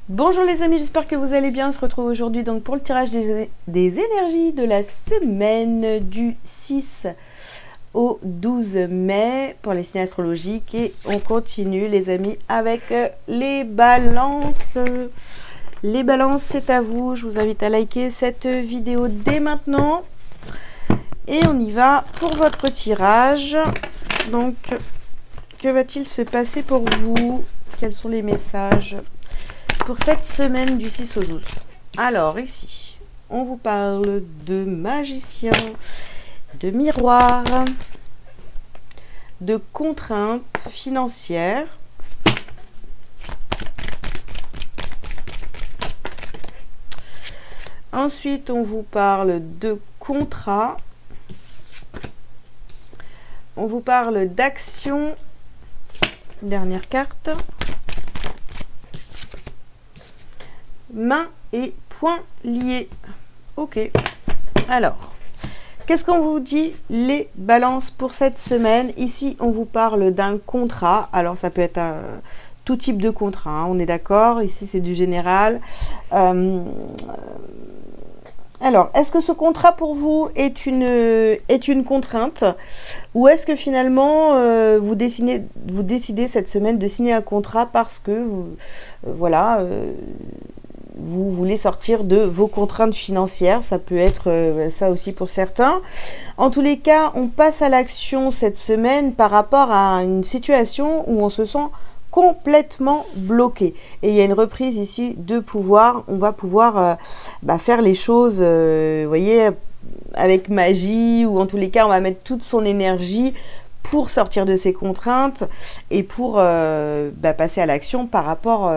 Bonjour les amis, j'espère que vous allez bien. On se retrouve aujourd'hui donc pour le tirage des énergies de la semaine du 6 au 12 mai pour les signes astrologiques. Et on continue les amis avec les balances. Les balances, c'est à vous. Je vous invite à liker cette vidéo dès maintenant. Et on y va pour votre tirage. Donc, que va-t-il se passer pour vous? Quels sont les messages pour cette semaine du 6 au 12? Alors ici, on vous parle de magicien, de miroir, de contraintes financières, ensuite on vous parle de contrat, on vous parle d'action, dernière carte, main et poings liés. Ok. Alors, qu'est-ce qu'on vous dit les balances pour cette semaine? Ici, on vous parle d'un contrat. Alors, ça peut être tout type de contrat, hein, on est d'accord. Ici, c'est du général. Alors, est-ce que ce contrat pour vous est une contrainte? Ou est-ce que finalement, vous décidez cette semaine de signer un contrat parce que, voilà, vous voulez sortir de vos contraintes financières, ça peut être ça aussi pour certains. En tous les cas, on passe à l'action cette semaine par rapport à une situation où on se sent complètement bloqué. Et il y a une reprise ici de pouvoir. On va pouvoir faire les choses, vous voyez, avec magie, ou en tous les cas, on va mettre toute son énergie pour sortir de ces contraintes et pour passer à l'action par rapport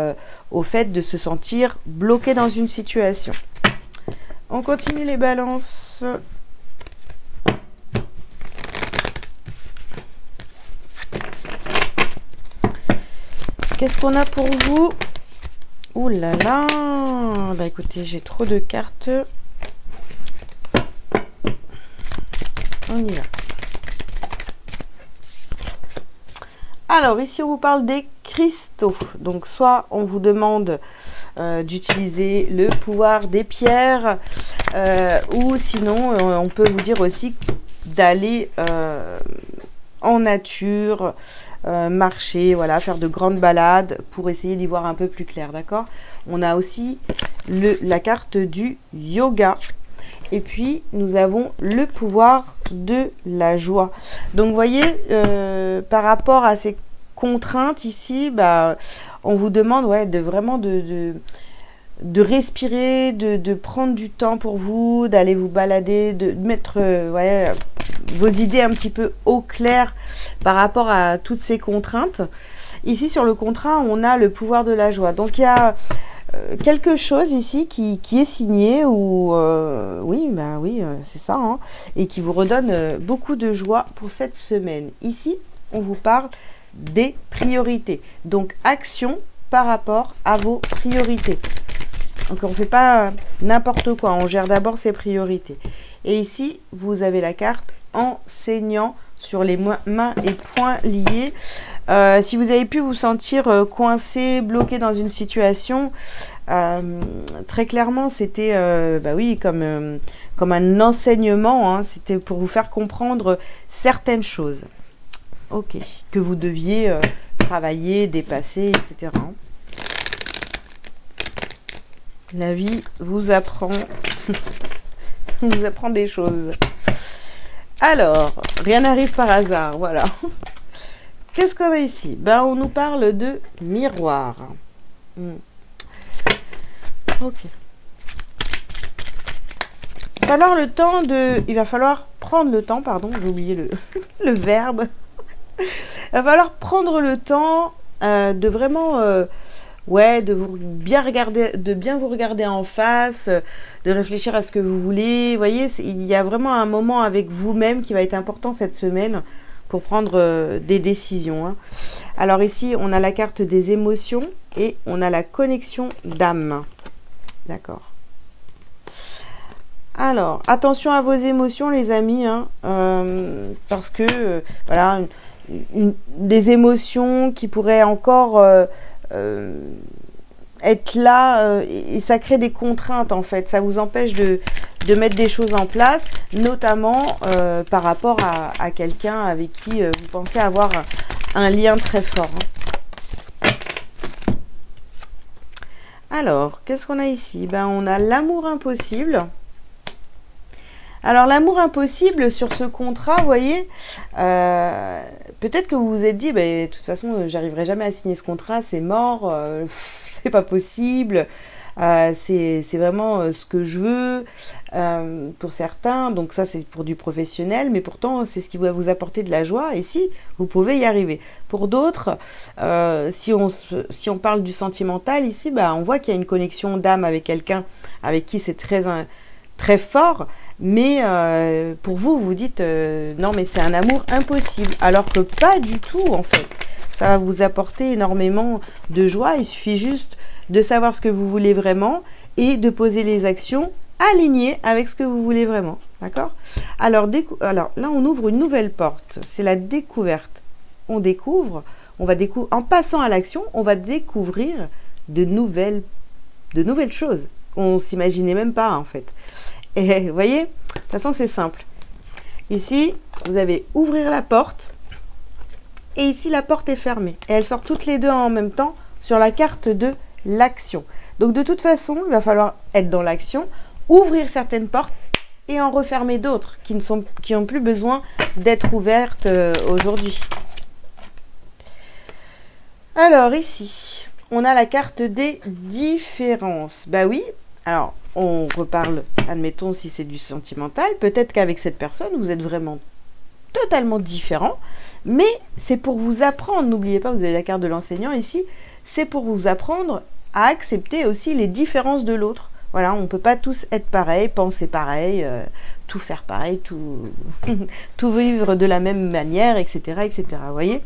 au fait de se sentir bloqué dans une situation. On continue les balances. Qu'est-ce qu'on a pour vous? Ouh là là. Bah écoutez, j'ai trop de cartes. On y va. Alors ici on vous parle des cristaux, donc soit on vous demande d'utiliser le pouvoir des pierres, ou sinon on peut vous dire aussi d'aller en nature, marcher, voilà, faire de grandes balades pour essayer d'y voir un peu plus clair, d'accord? On a aussi la carte du yoga. Et puis, nous avons le pouvoir de la joie. Donc, vous voyez, par rapport à ces contraintes ici, on vous demande de vraiment de respirer, de prendre du temps pour vous, d'aller vous balader, de mettre vos idées un petit peu au clair par rapport à toutes ces contraintes. Ici, sur le contrat, on a le pouvoir de la joie. Donc, il y a quelque chose ici qui est signé, ou oui, c'est ça, hein, et qui vous redonne beaucoup de joie pour cette semaine. Ici, on vous parle des priorités. Donc, action par rapport à vos priorités. Donc, on ne fait pas n'importe quoi, on gère d'abord ses priorités. Et ici, vous avez la carte enseignant sur les mains et poings liés. Si vous avez pu vous sentir coincé, bloqué dans une situation, très clairement, c'était comme un enseignement, hein, c'était pour vous faire comprendre certaines choses. Ok, que vous deviez travailler, dépasser, etc. La vie vous apprend, vous apprend des choses. Alors, rien n'arrive par hasard, voilà. Qu'est-ce qu'on a ici? On nous parle de miroir. Ok. Il va falloir prendre le temps, pardon, j'ai oublié le verbe. Il va falloir prendre le temps de vraiment, de bien vous regarder en face, de réfléchir à ce que vous voulez. Vous voyez, il y a vraiment un moment avec vous-même qui va être important cette semaine pour prendre des décisions, hein. Alors ici, on a la carte des émotions et on a la connexion d'âme. D'accord. Alors, attention à vos émotions, les amis, hein, parce que, voilà, des émotions qui pourraient encore être là et ça crée des contraintes en fait. Ça vous empêche de mettre des choses en place, notamment par rapport à quelqu'un avec qui vous pensez avoir un lien très fort. Alors, qu'est-ce qu'on a ici? Ben, on a l'amour impossible. Alors, l'amour impossible sur ce contrat, vous voyez, peut-être que vous vous êtes dit, ben, de toute façon, j'arriverai jamais à signer ce contrat, c'est mort, c'est pas possible, c'est vraiment ce que je veux pour certains. Donc ça, c'est pour du professionnel, mais pourtant, c'est ce qui va vous apporter de la joie. Et si, vous pouvez y arriver. Pour d'autres, si on parle du sentimental ici, ben, on voit qu'il y a une connexion d'âme avec quelqu'un avec qui c'est très fort. Mais pour vous, vous dites non, mais c'est un amour impossible. Alors que pas du tout, en fait. Ça va vous apporter énormément de joie. Il suffit juste de savoir ce que vous voulez vraiment et de poser les actions alignées avec ce que vous voulez vraiment. D'accord? Alors là, on ouvre une nouvelle porte. C'est la découverte. On découvre, en passant à l'action, on va découvrir de nouvelles choses. On s'imaginait même pas, en fait. Et vous voyez, de toute façon, c'est simple. Ici, vous avez ouvrir la porte. Et ici, la porte est fermée. Et elles sortent toutes les deux en même temps sur la carte de l'action. Donc, de toute façon, il va falloir être dans l'action, ouvrir certaines portes et en refermer d'autres qui n'ont plus besoin d'être ouvertes aujourd'hui. Alors, ici, on a la carte des différences. Bah oui, alors, on reparle, admettons, si c'est du sentimental, peut-être qu'avec cette personne, vous êtes vraiment totalement différent, mais c'est pour vous apprendre, n'oubliez pas, vous avez la carte de l'enseignant ici, c'est pour vous apprendre à accepter aussi les différences de l'autre. Voilà, on ne peut pas tous être pareil, penser pareil, tout faire pareil, tout, tout vivre de la même manière, etc., etc., vous voyez.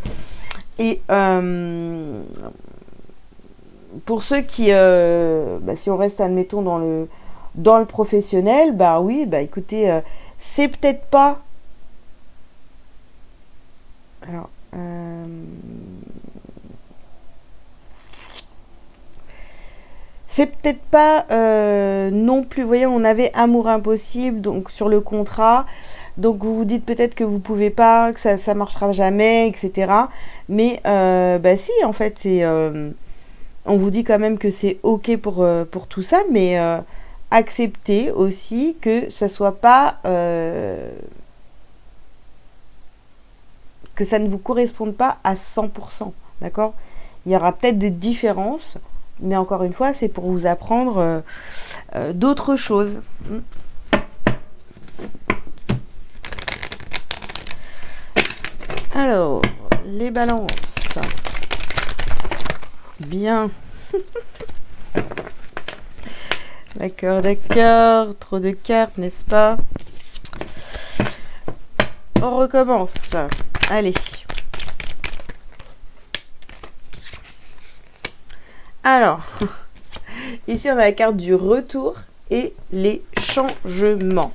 Et pour ceux qui, si on reste, admettons, dans le professionnel, bah oui, bah écoutez, c'est peut-être pas... Alors, c'est peut-être pas non plus, vous voyez, on avait amour impossible, donc sur le contrat, donc vous vous dites peut-être que vous pouvez pas, que ça marchera jamais, etc. Mais, bah si, en fait, c'est... on vous dit quand même que c'est ok pour tout ça, mais acceptez aussi que ça soit pas... que ça ne vous corresponde pas à 100%, d'accord? Il y aura peut-être des différences, mais encore une fois, c'est pour vous apprendre d'autres choses. Alors, les balances. Bien. D'accord, d'accord. Trop de cartes, n'est-ce pas? On recommence. Allez. Alors, ici on a la carte du retour et les changements.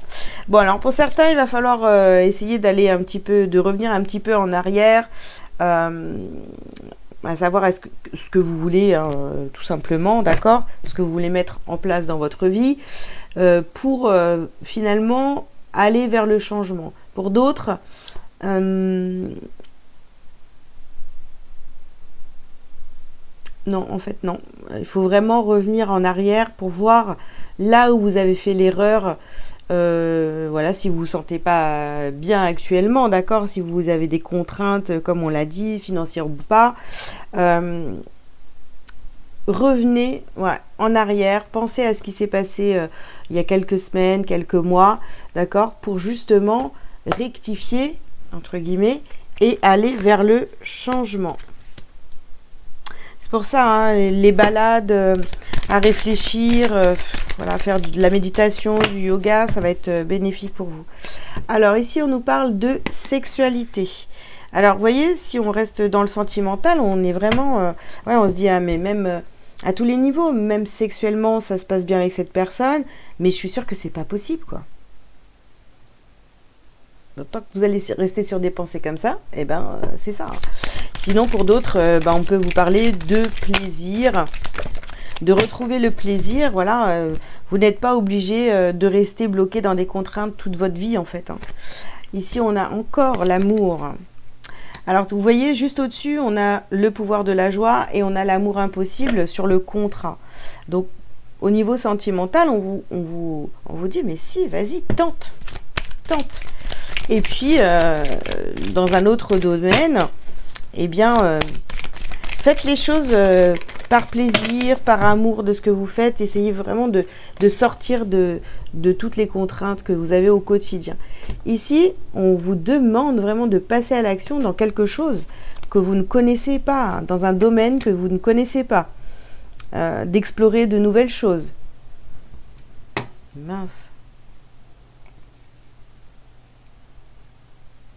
Bon, alors pour certains, il va falloir essayer d'aller de revenir un petit peu en arrière, à savoir ce que vous voulez, tout simplement, d'accord, ce que vous voulez mettre en place dans votre vie, pour finalement aller vers le changement. Pour d'autres, non, en fait, non. Il faut vraiment revenir en arrière pour voir là où vous avez fait l'erreur. Voilà, si vous ne vous sentez pas bien actuellement, d'accord, si vous avez des contraintes, comme on l'a dit, financières ou pas, revenez en arrière, pensez à ce qui s'est passé il y a quelques semaines, quelques mois, d'accord, pour justement rectifier, entre guillemets, et aller vers le changement. C'est pour ça, hein, les balades, à réfléchir, voilà, faire de la méditation, du yoga, ça va être bénéfique pour vous. Alors ici, on nous parle de sexualité. Alors, vous voyez, si on reste dans le sentimental, on est vraiment... on se dit, ah, mais même à tous les niveaux, même sexuellement, ça se passe bien avec cette personne, mais je suis sûre que c'est pas possible, quoi. Donc, tant que vous allez rester sur des pensées comme ça, eh ben, c'est ça. Sinon, pour d'autres, on peut vous parler de plaisir. de retrouver le plaisir. Voilà, vous n'êtes pas obligé de rester bloqué dans des contraintes toute votre vie en fait. Hein. Ici, on a encore l'amour. Alors, vous voyez, juste au-dessus, on a le pouvoir de la joie et on a l'amour impossible sur le contrat. Donc, au niveau sentimental, on vous dit, mais si, vas-y, tente. Et puis, dans un autre domaine, eh bien, faites les choses par plaisir, par amour de ce que vous faites. Essayez vraiment de sortir de toutes les contraintes que vous avez au quotidien. Ici, on vous demande vraiment de passer à l'action dans quelque chose que vous ne connaissez pas, dans un domaine que vous ne connaissez pas, d'explorer de nouvelles choses. Mince.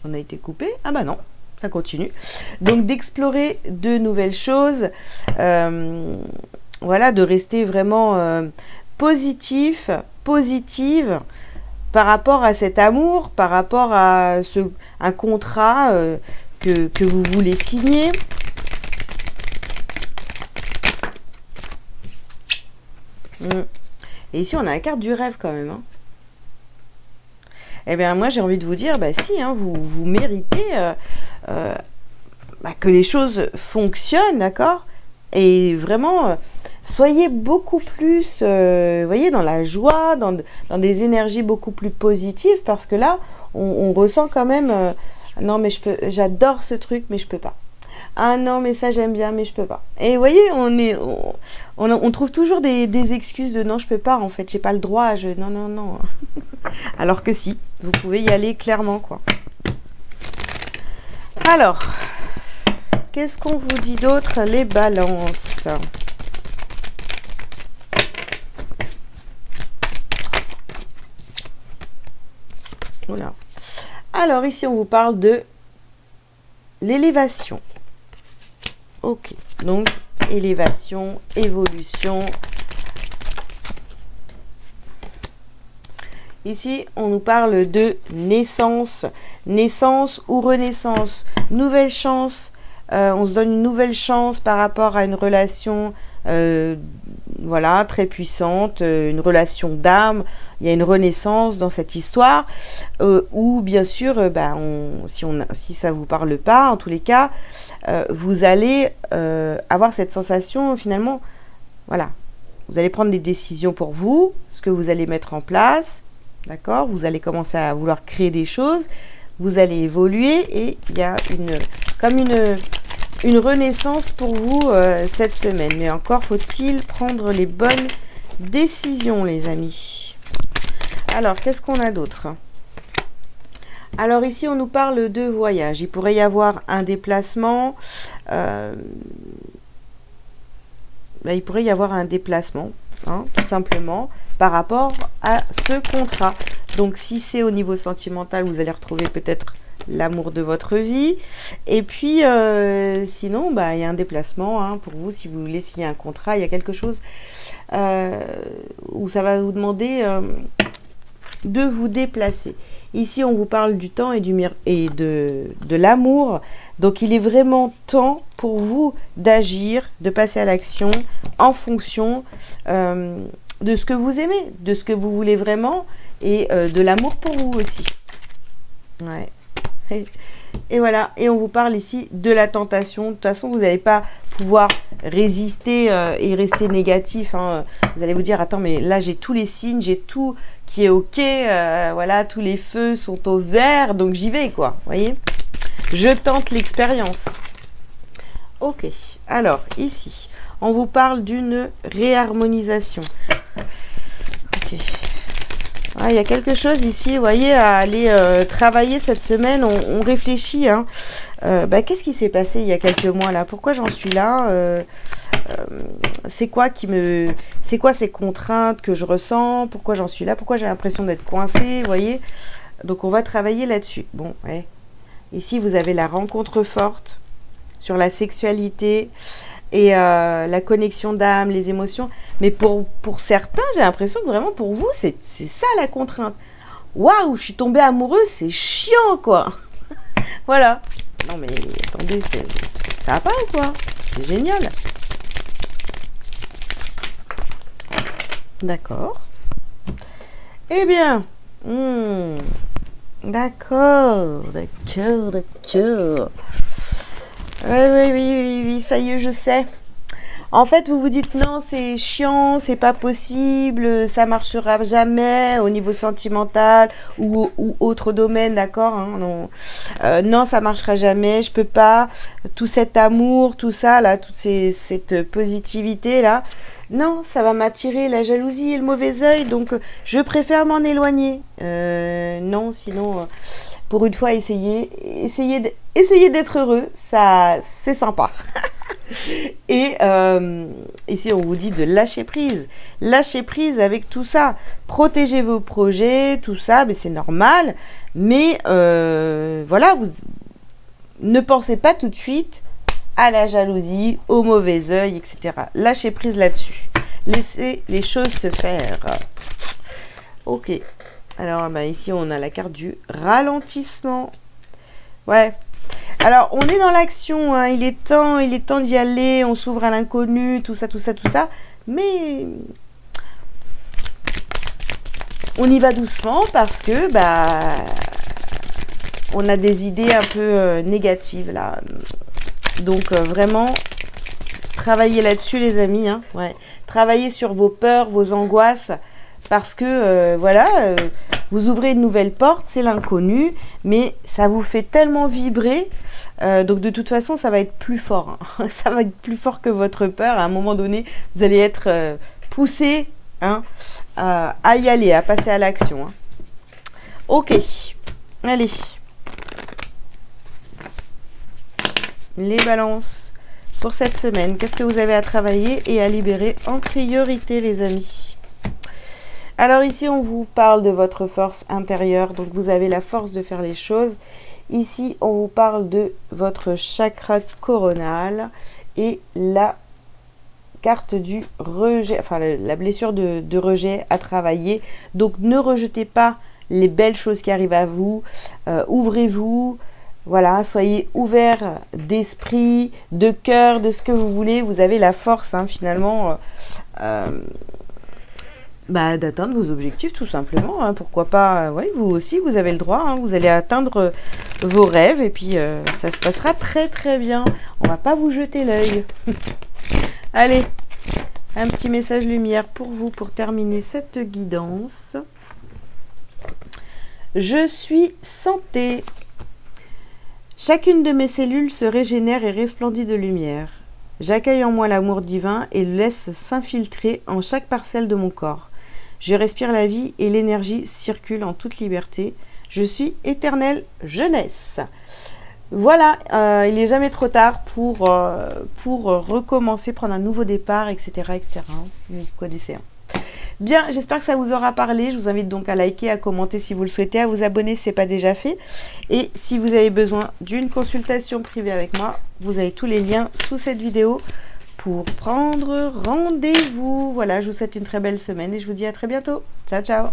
On a été coupé? Ah bah non, ça continue. Donc d'explorer de nouvelles choses, voilà, de rester vraiment positive par rapport à cet amour, par rapport à un contrat que vous voulez signer. Et ici, on a la carte du rêve quand même. Hein. Eh bien, moi, j'ai envie de vous dire, bah si, hein, vous méritez que les choses fonctionnent, d'accord? Et vraiment, soyez beaucoup plus, voyez, dans la joie, dans des énergies beaucoup plus positives, parce que là, on ressent quand même, non, mais j'adore ce truc, mais je peux pas. Ah non, mais ça j'aime bien, mais je peux pas. Et vous voyez, on trouve toujours des excuses de non, je peux pas, en fait, j'ai pas le droit, non. Alors que si, vous pouvez y aller clairement, quoi. Alors, qu'est-ce qu'on vous dit d'autre, les balances? Voilà. Alors, ici, on vous parle de l'élévation. Ok, donc élévation, évolution. Ici, on nous parle de naissance, naissance ou renaissance, nouvelle chance. On se donne une nouvelle chance par rapport à une relation, voilà, très puissante, une relation d'âme. Il y a une renaissance dans cette histoire, où bien sûr, si ça vous parle pas, en tous les cas, vous allez avoir cette sensation finalement, voilà, vous allez prendre des décisions pour vous, ce que vous allez mettre en place, d'accord, vous allez commencer à vouloir créer des choses, vous allez évoluer et il y a comme une renaissance pour vous cette semaine. Mais encore faut-il prendre les bonnes décisions, les amis. Alors, qu'est-ce qu'on a d'autre ? Alors ici, on nous parle de voyage. Il pourrait y avoir un déplacement. Il pourrait y avoir un déplacement, hein, tout simplement, par rapport à ce contrat. Donc, si c'est au niveau sentimental, vous allez retrouver peut-être l'amour de votre vie. Et puis, sinon, il y a un déplacement, hein, pour vous. Si vous voulez signer un contrat, il y a quelque chose où ça va vous demander de vous déplacer. Ici, on vous parle du temps et de l'amour. Donc, il est vraiment temps pour vous d'agir, de passer à l'action en fonction de ce que vous aimez, de ce que vous voulez vraiment et de l'amour pour vous aussi. Ouais. Et voilà. Et on vous parle ici de la tentation. De toute façon, vous n'allez pas pouvoir résister et rester négatif. Hein. Vous allez vous dire, attends, mais là, j'ai tous les signes, j'ai tout qui est ok, voilà, tous les feux sont au vert, donc j'y vais, quoi, vous voyez, je tente l'expérience. Ok, alors, ici, on vous parle d'une réharmonisation. Ok. Ah, il y a quelque chose ici, vous voyez, à aller travailler cette semaine, on réfléchit, hein. Qu'est-ce qui s'est passé il y a quelques mois, là? Pourquoi j'en suis là? C'est quoi ces contraintes que je ressens? Pourquoi j'en suis là? Pourquoi j'ai l'impression d'être coincée? Vous voyez? Donc, on va travailler là-dessus. Bon, ouais. Ici, vous avez la rencontre forte sur la sexualité et la connexion d'âme, les émotions. Mais pour certains, j'ai l'impression que vraiment, pour vous, c'est ça la contrainte. Waouh, je suis tombée amoureuse, c'est chiant, quoi. Voilà. Non, mais attendez, ça va pas ou quoi? C'est génial. D'accord. Eh bien, d'accord, d'accord, d'accord. Oui, oui, oui, oui, oui, ça y est, je sais. En fait, vous vous dites non, c'est chiant, c'est pas possible, ça marchera jamais au niveau sentimental ou autre domaine, d'accord, hein, non. Non, ça marchera jamais, je peux pas. Tout cet amour, tout ça, là, cette positivité, là, non, ça va m'attirer la jalousie et le mauvais œil, donc je préfère m'en éloigner. Non, sinon, pour une fois, essayez d'être heureux, ça, c'est sympa. Et ici, on vous dit de lâcher prise. Lâcher prise avec tout ça. Protégez vos projets, tout ça, mais c'est normal. Mais voilà, vous ne pensez pas tout de suite à la jalousie, au mauvais œil, etc. Lâchez prise là-dessus. Laissez les choses se faire. Ok. Alors, bah, ici, on a la carte du ralentissement. Ouais. Alors, on est dans l'action, hein. Il est temps d'y aller, on s'ouvre à l'inconnu, tout ça, tout ça, tout ça. Mais on y va doucement parce que on a des idées un peu négatives là. Donc vraiment, travaillez là-dessus les amis. Hein. Ouais. Travaillez sur vos peurs, vos angoisses. Parce que, vous ouvrez une nouvelle porte, c'est l'inconnu, mais ça vous fait tellement vibrer, donc de toute façon, ça va être plus fort. Hein. Ça va être plus fort que votre peur. À un moment donné, vous allez être poussé hein, à y aller, à passer à l'action. Hein. Ok, allez. Les balances pour cette semaine. Qu'est-ce que vous avez à travailler et à libérer en priorité, les amis ? Alors ici, on vous parle de votre force intérieure. Donc, vous avez la force de faire les choses. Ici, on vous parle de votre chakra coronal et la carte du rejet, enfin la blessure de rejet à travailler. Donc, ne rejetez pas les belles choses qui arrivent à vous. Ouvrez-vous. Voilà, soyez ouverts d'esprit, de cœur, de ce que vous voulez. Vous avez la force, hein, finalement. D'atteindre vos objectifs tout simplement. Hein. Pourquoi pas, vous aussi, vous avez le droit. Hein. Vous allez atteindre vos rêves et puis ça se passera très très bien. On va pas vous jeter l'œil. Allez, un petit message lumière pour vous pour terminer cette guidance. Je suis santé. Chacune de mes cellules se régénère et resplendit de lumière. J'accueille en moi l'amour divin et le laisse s'infiltrer en chaque parcelle de mon corps. Je respire la vie et l'énergie circule en toute liberté. Je suis éternelle jeunesse. Voilà, il n'est jamais trop tard pour recommencer, prendre un nouveau départ, etc. etc. Vous connaissez. Hein. Bien, j'espère que ça vous aura parlé. Je vous invite donc à liker, à commenter si vous le souhaitez, à vous abonner si ce n'est pas déjà fait. Et si vous avez besoin d'une consultation privée avec moi, vous avez tous les liens sous cette vidéo pour prendre rendez-vous. Voilà, je vous souhaite une très belle semaine et je vous dis à très bientôt. Ciao, ciao.